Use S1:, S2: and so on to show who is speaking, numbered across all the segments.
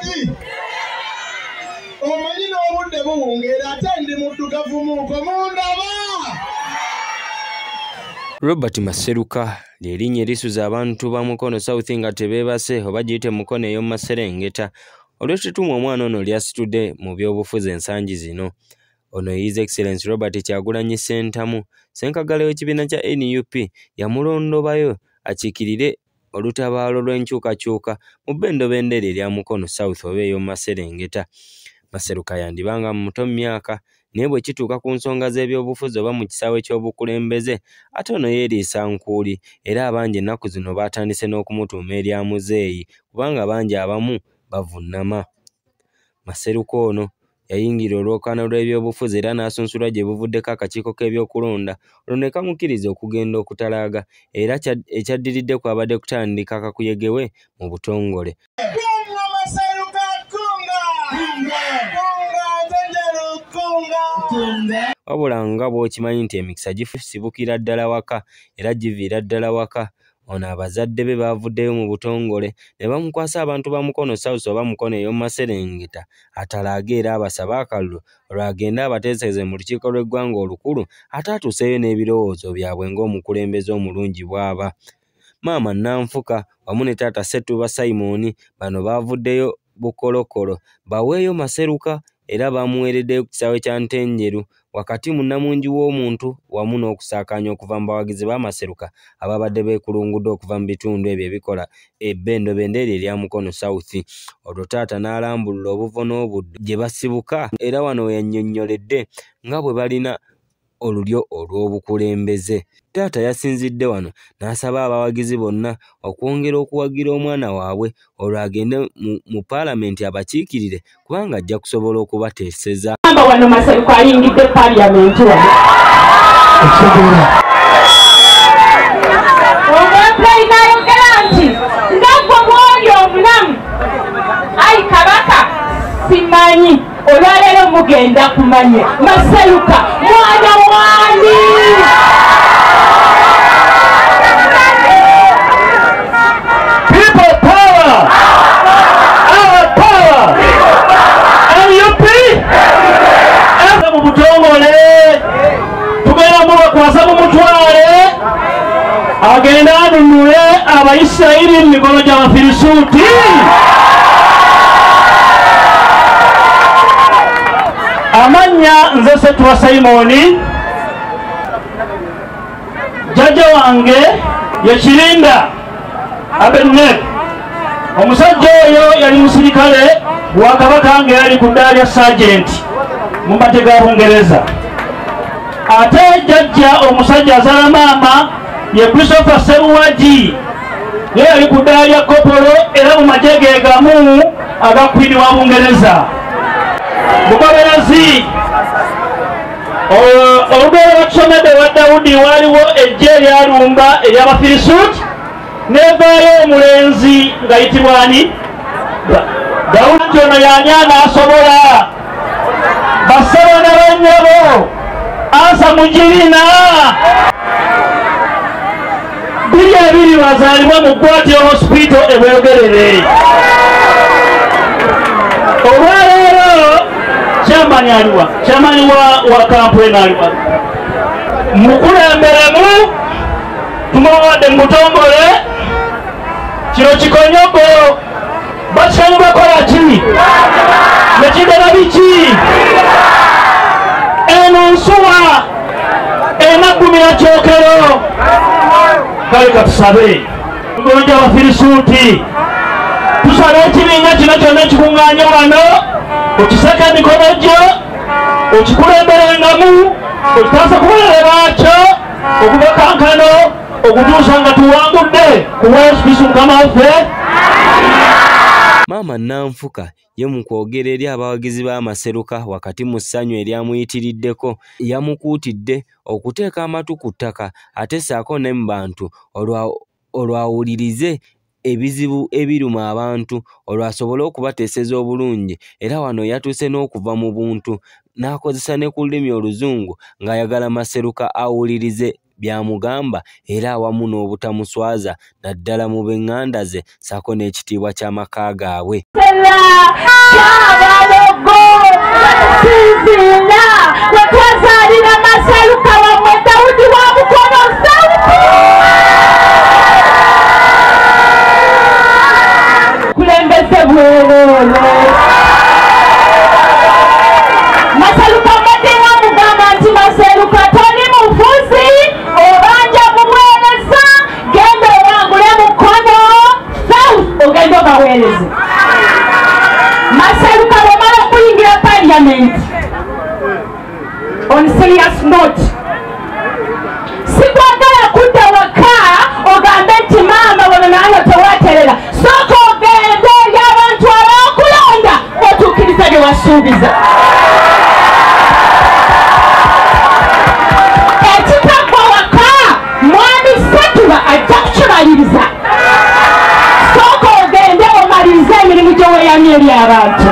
S1: ki omanyi n'obudde buwungeera ate ndi muddugavu muuko mundaba.
S2: Robert Maseruka ly'erinnya erisuza abantu ba Mukono South nga tebeebase oba giyite Mukono ey'omu Maserengeta olw'ettutumu omwana ono ly'asitudde mu by'obufuzi ensangi zino. Ono His Excellency Robert Kyagulanyi Ssentamu Ssenkagala w'ekibiina kya NUP yamulondobayo akiikirire olutabaalo lw'enkyukakyuka mu bbendobendera erya Mukono South oba ey'omu Maserengeta. Maseruka yandibanga muto mu myaka naye bwe kituuka ku nsonga z'ebyobufuzi oba mu kisaawe ky'obukulembeze ate ono yeeriisa nkuuli era abangi ennaku zino baatandise n'okumutuuma erya muzeeyi kubanga bangi abamu bavunnama. Maseruka ono yayingira olwokaano lw'ebyobufuzi era n'asunsulwa gye buvuddeko akakiiko k'ebyokulonda olwo ne kamukkiriza okugenda okutalaaga era ekyaddiridde kwabadde kutandika kakuyegewe mu butongole. Wabula nga bw'okimanyi nti emikisa gisibukira ddala waka era giviira ddala waka. Ono abazadde be baavuddeyo mu butongole ne bamukwasa abantu ba Mukono South oba Mukono ey'omu Maserengeta atalaage era abasabe akalulu olwagende abateeseze mu lukiiko lw'eggwanga olukulu ate atuuseyo n'ebirowoozo byabwe ng'omukulembeze omulungi bw'aba. Maama Nanfuka wamu ne taata Ssettuba Simon bano baavuddeyo bukolokolo baweeyo Maseruka era bamuweereddeyo ku kisaawe kya Ntenjeru wakati mu Namungi w'omuntu wamu n'okusaakaanya okuva mu bawagizi ba Maseruka ababadde beekulungudde okuva mu bitundu ebyo ebikola ebbendobendera erya Mukono South. Olwo taata n'alambulula obuvo n'obudde gye basibuka era wano we yannyonnyoledde nga bwe balina olulyo olw'obukulembeze. Taata yasinzidde wano n'asaba abawagizi bonna okwongera okuwagira omwana waabwe olwo agende mu paalamenti abakiikirire kubanga ajja kusobola okubateeseza.
S3: Wano Maseruka ayingidde paalamenti wano. Omwempulezida ayogera nti ng'ggwe bw'oli omulamu ayi Kabaka simanyi olwaleero mugenda kumanya Maseruka mwana wani. People power! Our power! NUP! Mu butongole tugenda mubakwasa mu mutwale agenda anunule Abayisirayiri mu mikono gy'Abafirisuuti. Amanya nze Ssettuba Simon, jjajja wange ye Kirinda Abednego. Omusajja oyo yali musirikale wa Kabaka nga yali ku ddaala lya saajenti mu mbate ga Bungereza. Ate jjajja omusajja azaala maama ye Christopher Sseruwagi ye yali ku ddaala lya Kopolo era mu magye ge gamu aga Queen wa Bungereza. Bugoberezi olugero lwa Kisomedde wa Dawudi waaliwo ejje eryalumba ery'Abafirisuuti nevaayo omulenzi ng'ayitibwa ani? Dawudi ono y'ani anaasobola? Bassebo ne bannyabo Ansa Mugirina biri ebiri bazaalibwa mu Gwatyo Hospital e Bweyogerere. Olwaleero kyamani aliwa kyamani wa kampeni aliwa mukulemberemu tumuwadde mu butongole kino kikonyogo bakimanyi bakola ki nekigera biki eno nsuwa enaggumira kyokero kale katusabe mikono gy'Abafirisuuti tusabe ekibiina kino kyonna ekikuŋŋaanye wano okiseka emikono gyo okikulemberengamu okitaasa kubalale baakyo okuva kankano okutuusa nga tuwangudde ku Yesu Kristo Mukama waffe.
S2: Maama Nanfuka ye mu kwogera eri abawagizi ba Maseruka wakati mu ssanyu eryamuyitiriddeko yamukuutidde okuteeka amatu ku ttaka ate ssaako ne mu bantu olwawulirize ebizibu ebiruma abantu olwasobole okubateeseza obulungi era wano yatuuse n'okuva mu buntu n'akozesa ne ku lulimi Oluzungu ng'ayagala Maseruka awulirize byamugamba era awamu n'obutamuswaza naddala mu b'eŋŋanda ze ssaako n'ekitiibwa ky'amaka gaabwe.
S4: On serious note, sikwagala kudda waka ogambe nti maama wano nange tewaterera sooka ogende eri abantu abakulonda otuukiriza bye wasuubiza. Ekitaggwa waka mwami Ssetuba ajja kukimaliriza. Sooka ogende omalirize emirimu gye weeyamye eri abantu.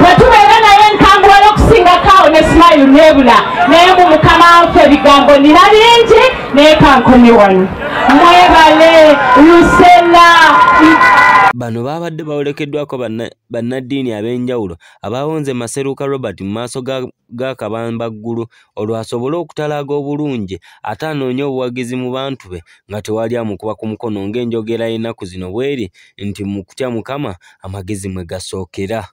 S4: Bwetubeera naye nkangula okusingako ne Smile nebula naye mu Mukama waffe ebigambo nina bingi naye kankome wano. Mwebale Lucella.
S2: Bano baabadde bawolekeddwako bannaddiini ab'enjawulo abaawonze Maseruka Robert mu maaso ga Kabambaggulu olwo asobole okutalaaga obulungi ate anoonye obuwagizi mu bantu be nga tewali amukuba ku mukono ng'enjogera y'ennaku zino bw'eri nti mu kutya Mukama amagezi mwe gasookera.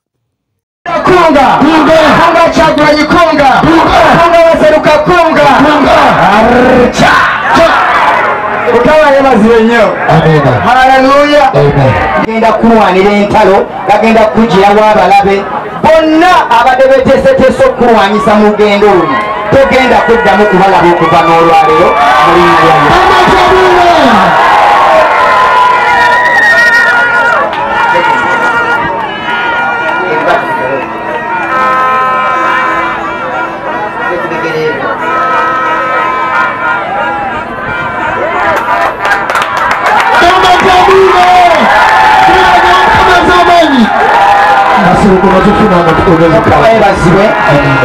S1: Kunga kunga Kyagulanyi kunga kunga Maseruka kunga archa utawa yabazire nnyo. Haleluya. Genda kulwanira entalo bagenda kugirawo abalabe bonna abadde beteeseteese okulwanyisa mu gendo luno togenda kuddamu kubalaba okuva n'olwaleero mu linnya lya Yesu.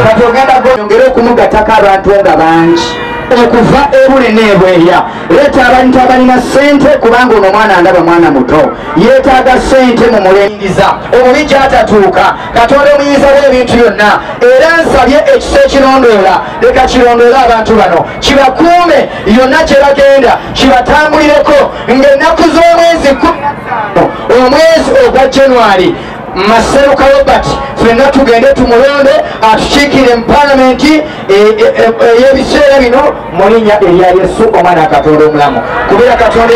S1: Kati ogenda gwongera okumugattako abantu nga bangi okuva ebule n'ebweya. Leeta abantu abalina ssente kubanga ono mwana ndaba mwana muto yeetaaga ssente mu mulengiza omubi gy'atatuuka Katonda omuyinza w'ebintu byonna era nsabye ekisa ekirondoola leka kirondoola abantu bano kibakuume yonna gye bagenda kibatambulireko ng'ennaku z'omwezi omwezi ogwa January Maseruka Robert ffenna tugende tumulonde atukiikire mu palamenti ey'ebiseera bino mu linnya erya Yesu omwana Katonda omulamu kubeera Katonda